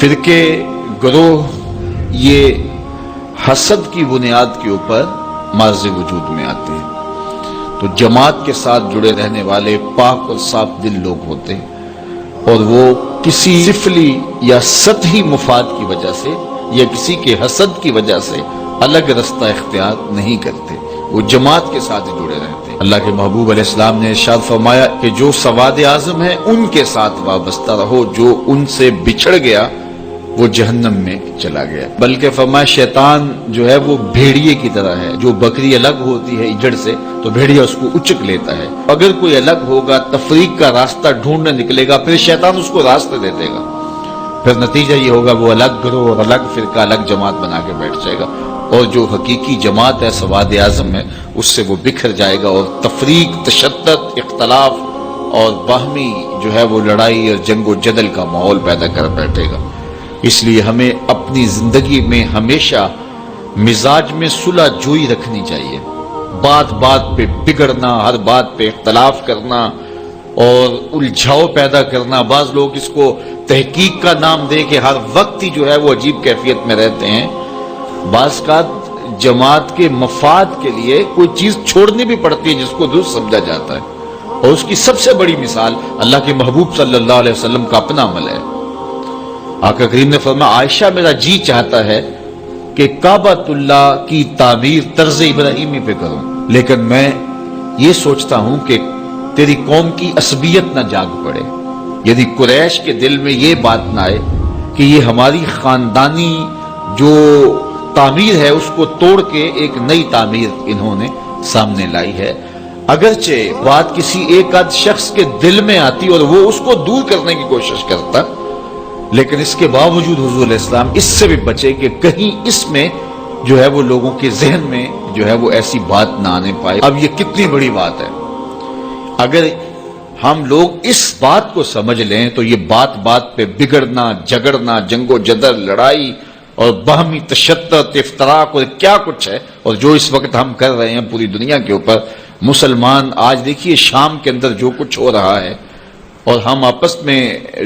فرقے گروہ یہ حسد کی بنیاد کے اوپر مارز وجود میں آتے ہیں، تو جماعت کے ساتھ جڑے رہنے والے پاک اور صاف دل لوگ ہوتے ہیں، اور وہ کسی سفلی یا سطحی مفاد کی وجہ سے یا کسی کے حسد کی وجہ سے الگ رستہ اختیار نہیں کرتے، وہ جماعت کے ساتھ جڑے رہتے ہیں۔ اللہ کے محبوب علیہ السلام نے ارشاد فرمایا کہ جو سواد اعظم ہے ان کے ساتھ وابستہ رہو، جو ان سے بچھڑ گیا وہ جہنم میں چلا گیا۔ بلکہ فرمایا شیطان جو ہے وہ بھیڑیے کی طرح ہے، جو بکری الگ ہوتی ہے اجڑ سے تو بھیڑیا اس کو اچک لیتا ہے، اگر کوئی الگ ہوگا تفریق کا راستہ ڈھونڈنے نکلے گا، پھر شیطان اس کو راستہ دے دے گا، پھر نتیجہ یہ ہوگا وہ الگ گروہ اور الگ فرقہ الگ جماعت بنا کے بیٹھ جائے گا، اور جو حقیقی جماعت ہے سواد اعظم ہے اس سے وہ بکھر جائے گا، اور تفریق، تشدد، اختلاف اور باہمی جو ہے وہ لڑائی اور جنگ و جدل کا ماحول پیدا کر بیٹھے گا۔ اس لیے ہمیں اپنی زندگی میں ہمیشہ مزاج میں صلح جوئی رکھنی چاہیے، بات بات پہ بگڑنا، ہر بات پہ اختلاف کرنا اور الجھاؤ پیدا کرنا، بعض لوگ اس کو تحقیق کا نام دے کے ہر وقت ہی جو ہے وہ عجیب کیفیت میں رہتے ہیں، بعض کا جماعت کے مفاد کے لیے کوئی چیز چھوڑنی بھی پڑتی ہے جس کو درست سمجھا جاتا ہے، اور اس کی سب سے بڑی مثال اللہ کے محبوب صلی اللہ علیہ وسلم کا اپنا عمل ہے۔ آقا کریم نے فرمایا عائشہ میرا جی چاہتا ہے کہ کعبۃ اللہ کی تعمیر طرز ابراہیمی پہ کروں، لیکن میں یہ سوچتا ہوں کہ تیری قوم کی عصبیت نہ جاگ پڑے، یعنی قریش کے دل میں یہ بات نہ آئے کہ یہ ہماری خاندانی جو تعمیر ہے اس کو توڑ کے ایک نئی تعمیر انہوں نے سامنے لائی ہے۔ اگرچہ بات کسی ایک آدھ شخص کے دل میں آتی اور وہ اس کو دور کرنے کی کوشش کرتا، لیکن اس کے باوجود حضور علیہ السلام اس سے بھی بچے کہ کہیں اس میں جو ہے وہ لوگوں کے ذہن میں جو ہے وہ ایسی بات نہ آنے پائے۔ اب یہ کتنی بڑی بات ہے، اگر ہم لوگ اس بات کو سمجھ لیں تو یہ بات بات پہ بگڑنا، جھگڑنا، جنگ و جدل، لڑائی اور باہمی تشدد، افتراق اور کیا کچھ ہے، اور جو اس وقت ہم کر رہے ہیں پوری دنیا کے اوپر، مسلمان آج دیکھیے شام کے اندر جو کچھ ہو رہا ہے، اور ہم آپس میں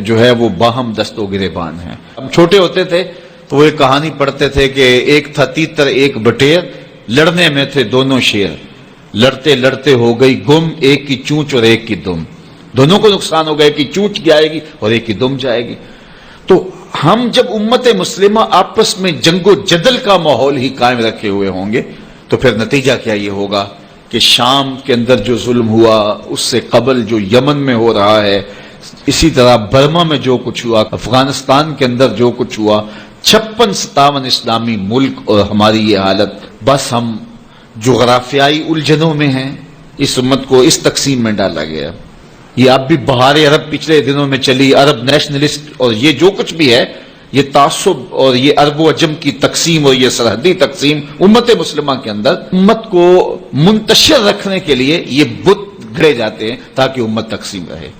جو ہے وہ باہم دست و گریبان ہیں۔ ہم چھوٹے ہوتے تھے تو وہ ایک کہانی پڑھتے تھے کہ ایک تھا تیتر ایک بٹیر، لڑنے میں تھے دونوں شیر، لڑتے لڑتے ہو گئی گم، ایک کی چونچ اور ایک کی دم، دونوں کو نقصان ہو گیا، ایک کی چونچ جائے گی اور ایک کی دم جائے گی۔ تو ہم جب امت مسلمہ آپس میں جنگ و جدل کا ماحول ہی قائم رکھے ہوئے ہوں گے تو پھر نتیجہ کیا یہ ہوگا کہ شام کے اندر جو ظلم ہوا، اس سے قبل جو یمن میں ہو رہا ہے، اسی طرح برما میں جو کچھ ہوا، افغانستان کے اندر جو کچھ ہوا، 56-57 اسلامی ملک اور ہماری یہ حالت، بس ہم جغرافیائی الجھنوں میں ہیں۔ اس امت کو اس تقسیم میں ڈالا گیا۔ یہ اب بھی بہار عرب پچھلے دنوں میں چلی، عرب نیشنلسٹ اور یہ جو کچھ بھی ہے، یہ تعصب اور یہ عرب و عجم کی تقسیم اور یہ سرحدی تقسیم امت مسلمہ کے اندر امت کو منتشر رکھنے کے لیے یہ بت گھڑے جاتے ہیں تاکہ امت تقسیم رہے۔